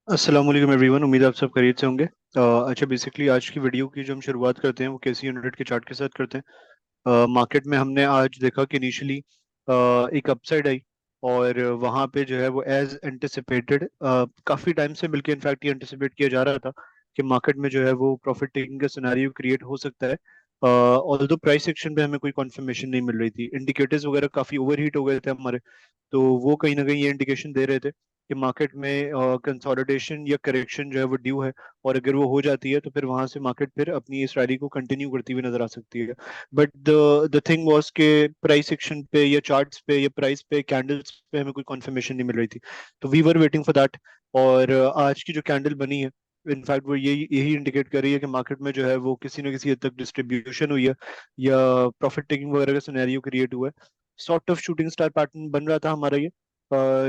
अस्सलाम वालेकुम एवरीवन। उम्मीद है आप सब खैरियत से होंगे। अच्छा, बेसिकली आज की वीडियो की जो हम शुरुआत करते हैं वो केसी 100 के चार्ट के साथ करते हैं। मार्केट में हमने आज देखा कि इनिशियली एक अपसाइड आई, और वहाँ पे जो है वो एज एंटिसिपेटेड काफ़ी टाइम से, बल्कि इनफैक्ट ये एंटिसिपेट किया जा रहा था कि मार्केट में जो है वो प्रॉफिट टेकिंग का सिनेरियो क्रिएट हो सकता है। ऑल्दो प्राइस सेक्शन पे हमें कोई कंफर्मेशन नहीं मिल रही थी, इंडिकेटर्स वगैरह काफ़ी ओवरहीट हो गए थे हमारे। तो वो कहीं ना कहीं ये इंडिकेशन दे रहे थे कि मार्केट में कंसोलिडेशन या करेक्शन जो है वो ड्यू है, और अगर वो हो जाती है तो फिर वहां से मार्केट फिर अपनी इस रैली को कंटिन्यू करती हुई नजर आ सकती है। बट द थिंग वाज के प्राइस सेक्शन पे या चार्ट्स पे या प्राइस पे कैंडल्स पे हमें कोई कंफर्मेशन नहीं मिल रही थी। तो we were waiting for that. और आज की जो कैंडल बनी है, इनफैक्ट वो यही यही इंडिकेट कर रही है कि मार्केट में जो है वो किसी न किसी हद तक डिस्ट्रीब्यूशन हुई है या प्रॉफिट टेकिंग वगैरह का सिनेरियो क्रिएट हुआ है। Sort of shooting star pattern बन रहा था हमारा ये।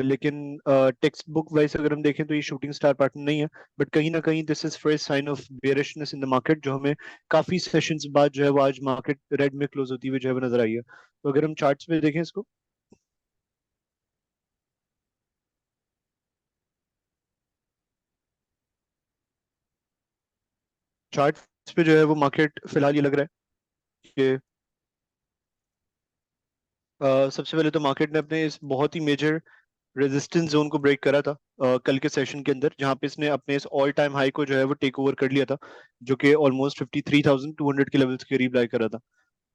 लेकिन टेक्स्ट बुक वाइज अगर हम देखें तो ये शूटिंग स्टार पैटर्न नहीं है। बट कहीं ना कहीं this is first sign of bearishness in the market, जो हमें काफी सेशंस बाद जो है वो आज मार्केट रेड में क्लोज होती हुई जो है वो नजर आई है। तो अगर हम चार्ट्स पे देखें इसको, चार्ट्स पे जो है वो मार्केट फिलहाल ये लग रहा है कि सबसे पहले तो मार्केट ने अपने इस बहुत ही मेजर रेजिस्टेंस जोन को ब्रेक करा था कल के सेशन के अंदर, जहां पे इसने अपने इस ऑल टाइम हाई को जो है वो टेक ओवर कर लिया था, जो कि ऑलमोस्ट 53,200 के लेवल्स के करीब लाई करा था।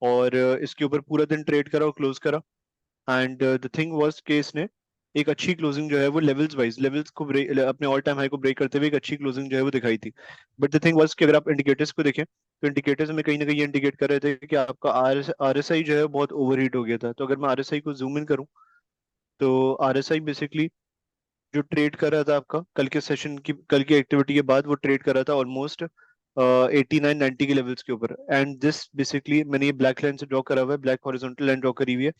और इसके ऊपर पूरा दिन ट्रेड करा और क्लोज करा। एंड द थिंग वाज कि इसने एक अच्छी क्लोजिंग जो है वो लेवल्स वाइज लेवल्स को ब्रेक, अपने ऑल टाइम हाई को ब्रेक करते हुए एक अच्छी क्लोजिंग जो है वो दिखाई थी। बट द थिंग वाज कि अगर आप इंडिकेटर्स को देखें तो इंडिकेटर्स में कहीं ना कहीं ये इंडिकेट कर रहे थे कि आपका आरएसआई जो है वो बहुत ओवरहीट हो गया था। तो अगर मैं आरएसआई को जूम इन करूं तो आरएसआई बेसिकली जो ट्रेड कर रहा था आपका कल के सेशन की, कल की एक्टिविटी के बाद वो ट्रेड कर रहा था ऑलमोस्ट 89-90 के लेवल्स के ऊपर। एंड दिस बेसिकली, मैंने ये ब्लैक लाइन से ड्रॉ करा हुआ है, ब्लैक हॉरिजॉन्टल लाइन ड्रॉ करी हुई है।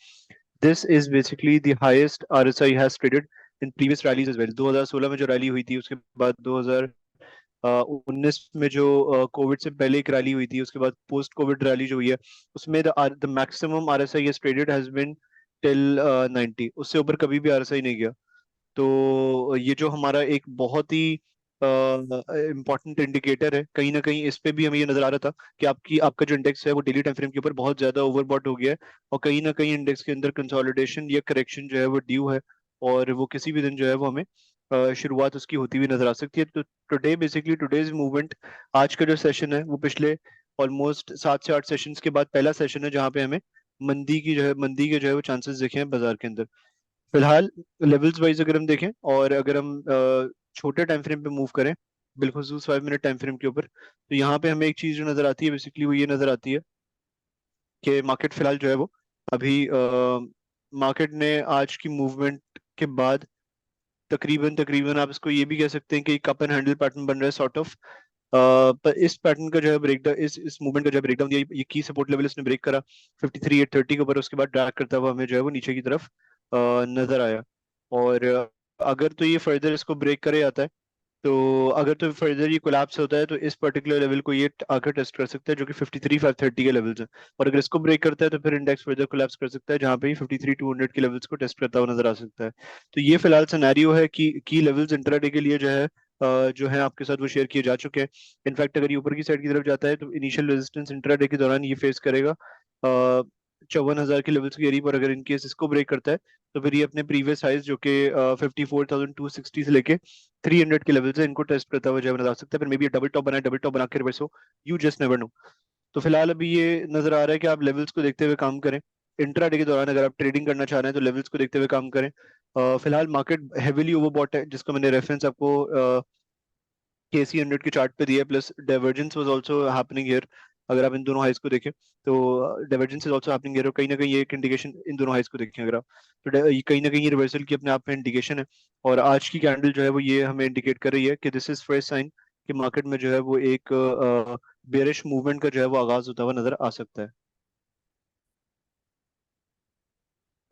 This is basically the highest RSI has traded in previous rallies as well. 2016 में जो रैली हुई थी, उसके बाद 2019 में जो कोविड से पहले एक रैली हुई थी, उसके बाद पोस्ट कोविड रैली जो हुई है, उसमें the maximum RSI has traded has been till 90। उससे ऊपर कभी भी आरएसआई नहीं गया। तो ये जो हमारा एक बहुत ही इम्पोर्टेंट इंडिकेटर है, कहीं ना कहीं इस पे भी हमें ये नजर आ रहा था कि आपका जो इंडेक्स है वो डेली टाइम फ्रेम के ऊपर बहुत ज्यादा ओवरबॉट हो गया है, और कहीं ना कहीं इंडेक्स के अंदर कंसोलिडेशन या करेक्शन जो है वो ड्यू है। और वो किसी भी दिन जो है वो हमें शुरुआत उसकी होती हुई नजर आ सकती है। तो टुडे बेसिकली, टुडेज मूवमेंट, आज का जो सेशन है वो पिछले ऑलमोस्ट 7 से 8 सेशंस के बाद पहला सेशन है जहाँ पे हमें मंदी के जो है वो चांसेस दिखे हैं बाजार के अंदर। फिलहाल लेवल्स वाइज अगर हम देखें, और अगर हम छोटे टाइम फ्रेम पे मूव करें, बिलखुसूस 5 मिनट टाइम फ्रेम के ऊपर, तो यहाँ पे हमें एक चीज जो नजर आती है, बेसिकली वो ये नजर आती है कि मार्केट फिलहाल जो है वो अभी मार्केट ने आज की मूवमेंट के बाद तकरीबन तकरीबन आप इसको ये भी कह सकते हैं कि कप एंड हैंडल पैटर्न बन रहा है सॉर्ट ऑफ। पर इस पैटर्न का जो है ब्रेकडाउन, इस मूवमेंट का जो है ब्रेकडाउन, ये की सपोर्ट लेवल इसने ब्रेक करा 53,830 के ऊपर। उसके बाद ड्रैग करता हुआ हमें जो है वो नीचे की तरफ नजर आया। और अगर तो ये फर्दर इसको ब्रेक करे आता है, तो अगर तो फर्दर ये कोलैप्स होता है, तो इस पर्टिकुलर लेवल को ये आकर टेस्ट कर सकता है, जो कि 53,530 के लेवल्स हैं। और अगर इसको ब्रेक करता है तो फिर इंडेक्स फर्दर कोलैप्स कर सकता है, जहां पे 53,200 के लेवल्स को टेस्ट करता हुआ नजर आ सकता है। तो ये फिलहाल सिनेरियो है कि की लेवल्स इंट्राडे के लिए जो है जो है आपके साथ वो शेयर किए जा चुके हैं। इनफैक्ट अगर ये ऊपर की साइड की तरफ जाता है तो इनिशियल रेजिस्टेंस इंट्राडे के दौरान ये फेस करेगा 54,000 के लेवल्स के करीब। और अगर इनकेस इसको ब्रेक करता है तो फिर ये अपने प्रीवियस हाइज, जो कि 54,260 से लेके 300 के लेवल से, इनको टेस्ट करता हुआ जो है नजर आ सकता है। फिर मे बी डबल टॉप बनाए, डबल टॉप बना के रिवर्स हो, यू जस्ट नेवर नो। तो फिलहाल अभी ये नजर आ रहा है कि आप लेवल्स को देखते हुए काम करें। इंट्राडे के दौरान अगर आप ट्रेडिंग करना चाह रहे हैं तो लेवल्स को देखते हुए काम करें। फिलहाल मार्केट हेविली ओवरबॉट है, जिसको मैंने रेफरेंस आपको केसी 100 के चार्ट पे दिया है, plus divergence was also happening here. अगर आप इन दोनों हाइस को देखें तो divergence is also happening here, और कहीं ना कहीं ये एक इंडिकेशन, इन दोनों हाइस को देखें अगर आप, तो ये कहीं ना कहीं ये रिवर्सल की अपने आप में इंडिकेशन है। और आज की कैंडल जो है वो ये हमें इंडिकेट कर रही है कि दिस इज फर्स्ट साइन कि मार्केट में जो है वो एक बेरिश मूवमेंट का जो है वो आगाज होता हुआ नजर आ सकता है।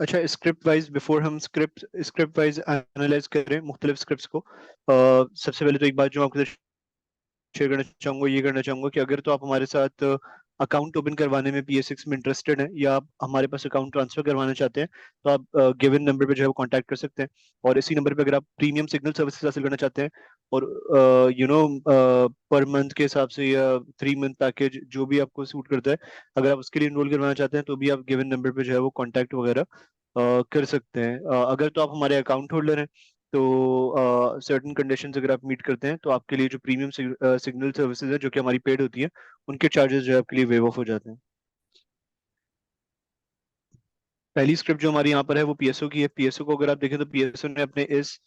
अच्छा, स्क्रिप्ट वाइज, बिफोर हम स्क्रिप्ट स्क्रिप्ट वाइज एनालाइज करें मुख्तलिफ स्क्रिप्ट्स को, सबसे पहले तो एक बात जो आपके शेयर करना चाहूंगा, ये करना चाहूंगा कि अगर तो आप हमारे साथ अकाउंट ओपन करवाने में PSX में इंटरेस्टेड हैं, या आप हमारे पास अकाउंट ट्रांसफर करवाना चाहते हैं, तो आप गिवन नंबर पे जो है वो कांटेक्ट कर सकते हैं। और इसी नंबर पे अगर आप प्रीमियम सिग्नल सर्विसेज हासिल करना चाहते हैं, और पर मंथ के हिसाब से या 3 मंथ पैकेज जो भी आपको सूट करता है, अगर आप उसके लिए इनरोल करवाना चाहते हैं, तो भी आप गिवन नंबर पे जो है वो कांटेक्ट वगैरह कर सकते हैं। अगर तो आप हमारे अकाउंट होल्डर हैं, तो सर्टेन कंडीशंस अगर आप मीट करते हैं, तो आपके लिए जो प्रीमियम सिग्नल सर्विसेज है जो कि हमारी पेड होती है, उनके चार्जेस जो है आपके लिए वेव ऑफ हो जाते हैं। पहली स्क्रिप्ट जो हमारी यहाँ पर है वो PSO की है। PSO को अगर आप देखें तो PSO ने अपने इस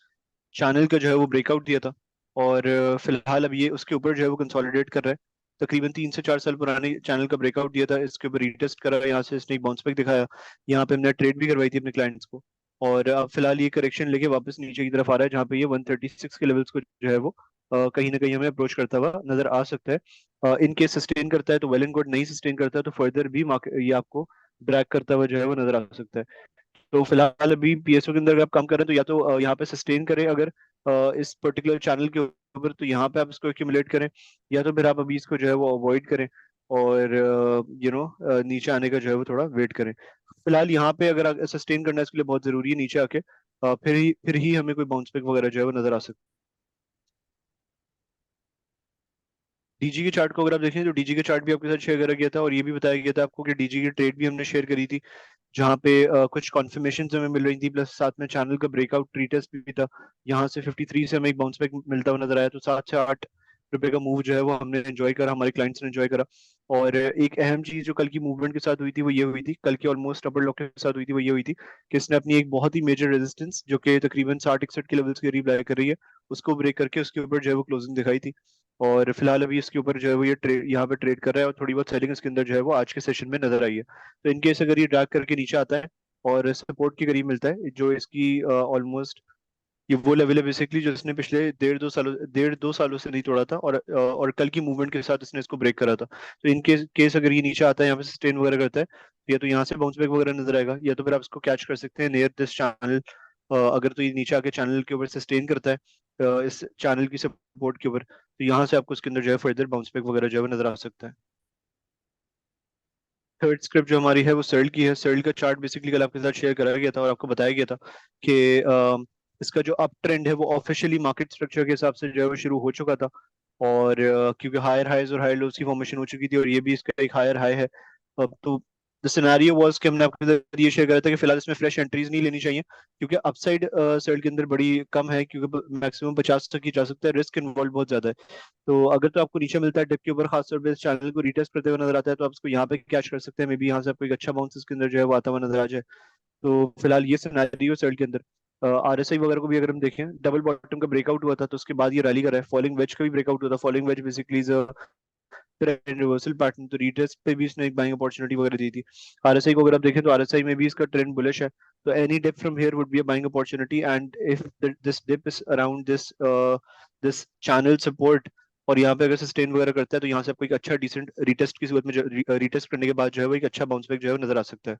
चैनल का जो है वो ब्रेकआउट दिया था, और फिलहाल अब ये उसके ऊपर जो है वो कंसोलिडेट कर रहा है। तकरीबन 3 से 4 साल पुराने चैनल का ब्रेकआउट दिया था, इसके ऊपर रीटेस्ट करा, यहाँ से इसने एक बाउंस बैक दिखाया। यहाँ पे हमने ट्रेड भी करवाई थी अपने क्लाइंट्स को, और अब फिलहाल ये करेक्शन लेके वापस नीचे की तरफ आ रहा है, जहाँ पे ये 136 के लेवल्स को जो है वो कहीं ना कहीं हमें अप्रोच करता हुआ नजर आ सकता है। इन केस सस्टेन करता है तो वेल एंड गुड, नहीं सस्टेन करता है तो फर्दर भी मार्केट ये आपको ड्रैग करता हुआ जो है वो नजर आ सकता है। तो फिलहाल अभी PSO के अंदर अगर आप काम कर रहे हैं, तो या तो यहाँ पे सस्टेन करें अगर इस पर्टिकुलर चैनल के ऊपर, तो यहाँ पे आप इसको एक्यूमुलेट करें, या तो फिर आप अभी इसको जो है वो अवॉइड करें, और नीचे आने का जो है वो थोड़ा वेट करें। फिलहाल यहाँ पे अगर सस्टेन करना है, इसके लिए बहुत जरूरी है नीचे आके फिर ही हमें कोई बाउंस बैक वगैरह जो है वो नजर आ सकता है। DG के चार्ट को अगर आप देखें, तो DG के चार्ट भी आपके साथ शेयर करा गया था, और ये भी बताया गया था आपको कि DG की ट्रेड भी हमने शेयर करी थी, जहाँ पे कुछ कॉन्फर्मेशन हमें मिल रही थी, प्लस साथ में चैनल का ब्रेकआउट रीटेस्ट भी था। यहाँ से 53 से हमें एक बाउंस बैक मिलता हुआ नजर आया, तो 7 से 8 रुपए का मूव जो है वो हमने एंजॉय करा, हमारे क्लाइंट्स ने एंजॉय करा। और एक अहम चीज जो कल की मूवमेंट के साथ हुई थी वो ये हुई थी, कल की ऑलमोस्ट अपर लॉक के साथ हुई थी, वो ये हुई थी कि इसने अपनी एक बहुत ही मेजर रेजिस्टेंस जो कि तकरीबन 60-61 के लेवल्स के करीब लाई कर रही है, उसको ब्रेक करके उसके ऊपर जो है वो क्लोजिंग दिखाई थी। और फिलहाल अभी इसके ऊपर जो है वो ये ट्रेड यहाँ पे ट्रेड कर रहा है, और थोड़ी बहुत सेलिंग इसके अंदर जो है वो आज के सेशन में नजर आई है। तो इनकेस अगर ये ड्रैग करके नीचे आता है और सपोर्ट के करीब मिलता है, जो इसकी ऑलमोस्ट ये वो लेवल है बेसिकली जो इसने पिछले 1.5 2 सालों से नहीं तोड़ा था, और कल की मूवमेंट के साथ इसने इसको ब्रेक करा था। तो इन केस अगर ये नीचे आता है, यहाँ पे सस्टेन वगैरह करता है, तो या तो यहाँ से बाउंस बैक वगैरह नजर आएगा, या तो फिर आप इसको कैच कर सकते हैं नियर दिस चैनल। अगर तो ये नीचे आके चैनल के ऊपर सस्टेन करता है, इस चैनल की सपोर्ट के ऊपर, तो यहाँ से आपको इसके अंदर जो है फर्दर बाउंस बैक वगैरह जो है वो नजर आ सकता है। थर्ड स्क्रिप्ट जो हमारी है वो सर्ल की है। सर्ल का चार्ट बेसिकली कल आपके साथ शेयर कराया गया था, और आपको बताया गया था कि इसका जो अप ट्रेंड है वो ऑफिशियली मार्केट स्ट्रक्चर के हिसाब से जो है वो शुरू हो चुका था, और क्योंकि हायर हाईज और हायर लोज की फॉर्मेशन हो चुकी थी, और ये भी इसका एक हायर हाई है। अब तो द सिनेरियो वाज कि हमने आपके साथ ये शेयर करा था कि फिलहाल इसमें फ्रेश एंट्रीज नहीं लेनी चाहिए, क्योंकि अपसाइड सर्ल के अंदर बड़ी कम है, क्योंकि मैक्सिमम 50 तक ही जा सकता है, रिस्क इन्वॉल्व बहुत ज्यादा है। तो अगर तो आपको नीचे मिलता है डिप के ऊपर, खासतौर पे इस चैनल को रीटेस्ट करते हुए नजर आता है, तो आप इसको यहाँ पे कैच कर सकते हैं, मे बी यहाँ से आपको एक अच्छा बाउंस इसके अंदर जो है वो आता हुआ नजर आ जाए। तो फिलहाल ये सिनेरियो सेल के अंदर RSI वगैरह को भी अगर हम देखें, डबल बॉटम का ब्रेकआउट हुआ था, तो उसके बाद ये रैली कर रहा है। फॉलिंग वेज का भी ब्रेकआउट हुआ था, falling veg basically trend reversal pattern, तो रीटेस्ट पे भी इसने एक बाइंग अपॉर्चुनिटी वगैरह दी थी। RSI को अगर आप देखें तो RSI में भी इसका ट्रेंड बुलिश है, तो any dip from here would be a buying opportunity, and if this dip is around this channel support, और यहाँ पे अगर सस्टेन वगैरह करता है, तो यहाँ से आपको एक अच्छा डिसेंट रीटेस्ट की सूरत में रीटेस्ट करने के बाद जो है वो एक अच्छा बाउंस बैक जो है वो नजर आ सकता है।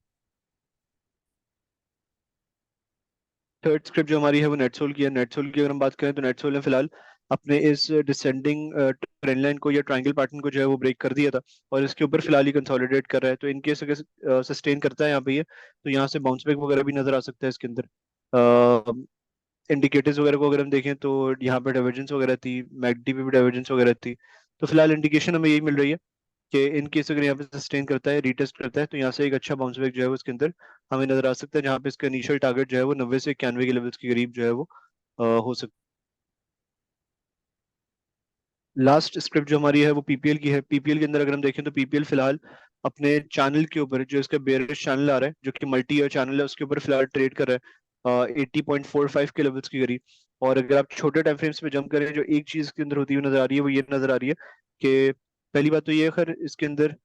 थर्ड स्क्रिप्ट जो हमारी है वो नेटसोल की है। नेटसोल की अगर हम बात करें, तो नेटसोल ने फिलहाल अपने इस डिसेंडिंग ट्रेंड लाइन को या ट्रायंगल पैटर्न को जो है वो ब्रेक कर दिया था, और इसके ऊपर फिलहाल ही कंसोलिडेट कर रहा है। तो इनकेस अगर सस्टेन करता है यहाँ पे ये, तो यहाँ से बाउंस बैक वगैरह भी नजर आ सकता है इसके अंदर। इंडिकेटर्स वगैरह को अगर हम देखें, तो यहाँ पे डाइवर्जेंस वगैरह थी, मैकडी पे भी डाइवर्जेंस वगैरह थी। तो फिलहाल इंडिकेशन हमें यही मिल रही है कि इन केस अगर यहाँ पे सस्टेन करता है, रीटेस्ट करता है, तो यहाँ से एक अच्छा बाउंस बैक जो है वो उसके अंदर हमें नजर आ सकता है, जहाँ पे इसका इनिशियल टारगेट जो है वो 90 से 91 के लेवल्स के करीब जो है वो हो सकता है। लास्ट स्क्रिप्ट जो हमारी है वो PPL की है। PPL के अंदर अगर हम देखें, तो PPL फिलहाल अपने चैनल के ऊपर, जो इसका बेयरिश चैनल आ रहा है, जो कि मल्टी ईयर चैनल है, उसके ऊपर फिलहाल ट्रेड कर रहा है 80.45 के लेवल्स के करीब। और अगर आप छोटे टाइम फ्रेम्स पे जंप करें, जो एक चीज के अंदर होती हुई नजर आ रही है वो ये नजर आ रही है कि पहली बात तो ये है, खैर इसके अंदर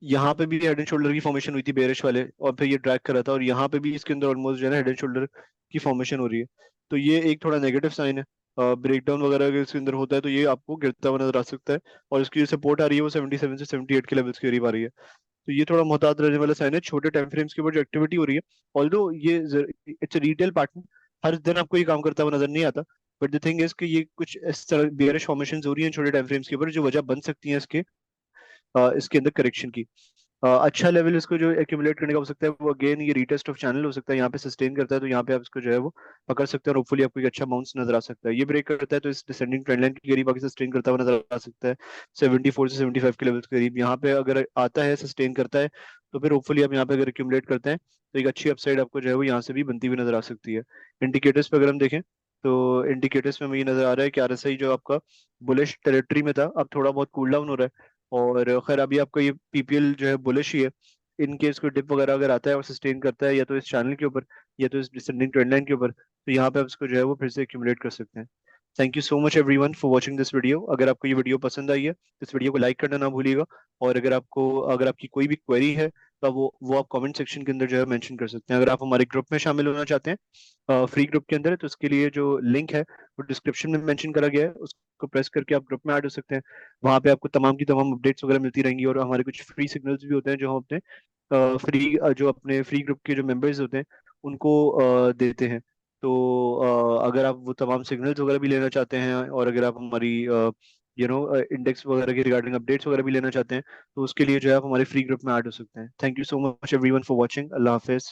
यहाँ पे भी हेड एंड शोल्डर की फॉर्मेशन हुई थी बेरिश वाले, और फिर ये ड्रैग कर रहा था, और यहाँ पे भी इसके अंदर ऑलमोस्ट जो है ना हेड एंड शोल्डर की फॉर्मेशन हो रही है। तो ये एक थोड़ा नेगेटिव साइन है। ब्रेकडाउन वगैरह अगर इसके अंदर होता है, तो ये आपको गिरता हुआ नजर आ सकता है, और इसकी जो सपोर्ट आ रही है वो 77 से 78 के लेवल्स के करीब आ रही है। तो ये थोड़ा मोहतात रहने वाला साइन है छोटे टाइम फ्रेम्स के ऊपर जो एक्टिविटी हो रही है। ऑल्दो ये इट्स रिटेल पैटर्न, हर दिन आपको ये काम करता हुआ नजर नहीं आता, बट द थिंग इज कि ये कुछ इस तरह बेयरिश फॉर्मेशन हो रही है छोटे टाइम फ्रेम्स के ऊपर, जो वजह बन सकती है इसके इसके अंदर करेक्शन की। अच्छा लेवल इसको जो एक्यूमुलेट करने का हो सकता है वो अगेन ये रीटेस्ट ऑफ चैनल हो सकता है, यहाँ पे सस्टेन करता है तो यहाँ पे आप इसको जो है वो पकड़ सकते हैं और होपफुली आपको एक अच्छा बाउंस नजर आ सकता है। ये ब्रेक करता है तो इस डिसेंडिंग ट्रेंड लाइन के करीब आगे सस्टेन करता हुआ नजर आ सकता है 74 से 75 के लेवल के करीब। यहाँ पे अगर आता है सस्टेन करता है तो फिर होपफुली आप यहाँ पे अगर एक्यूमुलेट करते हैं तो एक अच्छी अपसाइड आपको जो है वो यहाँ से भी बनती हुई नजर आ सकती है। इंडिकेटर्स पे अगर हम देखें तो इंडिकेटर्स में हमें ये नजर आ रहा है कि आरएसआई जो आपका बुलिश टेरिटरी में था अब थोड़ा बहुत कूल डाउन हो रहा है। और खैर अभी आपका ये पीपीएल जो है बुलिश ही है। इन केस कोई डिप वगैरह अगर आता है और सस्टेन करता है या तो इस चैनल के ऊपर या तो इस डिसेंडिंग ट्रेंड लाइन के ऊपर तो यहाँ पे आप इसको जो है वो फिर से एक्यूमुलेट कर सकते हैं। Thank you so much everyone for watching this video. अगर आपको ये वीडियो पसंद आई है तो इस वीडियो को लाइक करना ना भूलिएगा। और अगर आपकी कोई भी क्वेरी है तो वो आप कमेंट सेक्शन के अंदर जो है मेंशन कर सकते हैं। अगर आप हमारे ग्रुप में शामिल होना चाहते हैं फ्री ग्रुप के अंदर, तो उसके लिए जो लिंक है वो डिस्क्रिप्शन में मेंशन करा गया है, उसको प्रेस करके आप ग्रुप में ऐड हो सकते हैं। वहाँ पे आपको तमाम की तमाम अपडेट्स वगैरह मिलती रहेंगी और हमारे कुछ फ्री सिग्नल्स भी होते हैं जो हम अपने जो अपने फ्री ग्रुप के जो मेंबर्स होते हैं उनको देते हैं। तो अगर आप वो तमाम सिग्नल्स वगैरह भी लेना चाहते हैं और अगर आप हमारी इंडेक्स वगैरह के रिगार्डिंग अपडेट्स वगैरह भी लेना चाहते हैं तो उसके लिए जो है आप हमारे फ्री ग्रुप में ऐड हो सकते हैं। Thank you so much everyone for watching. Allah Hafiz.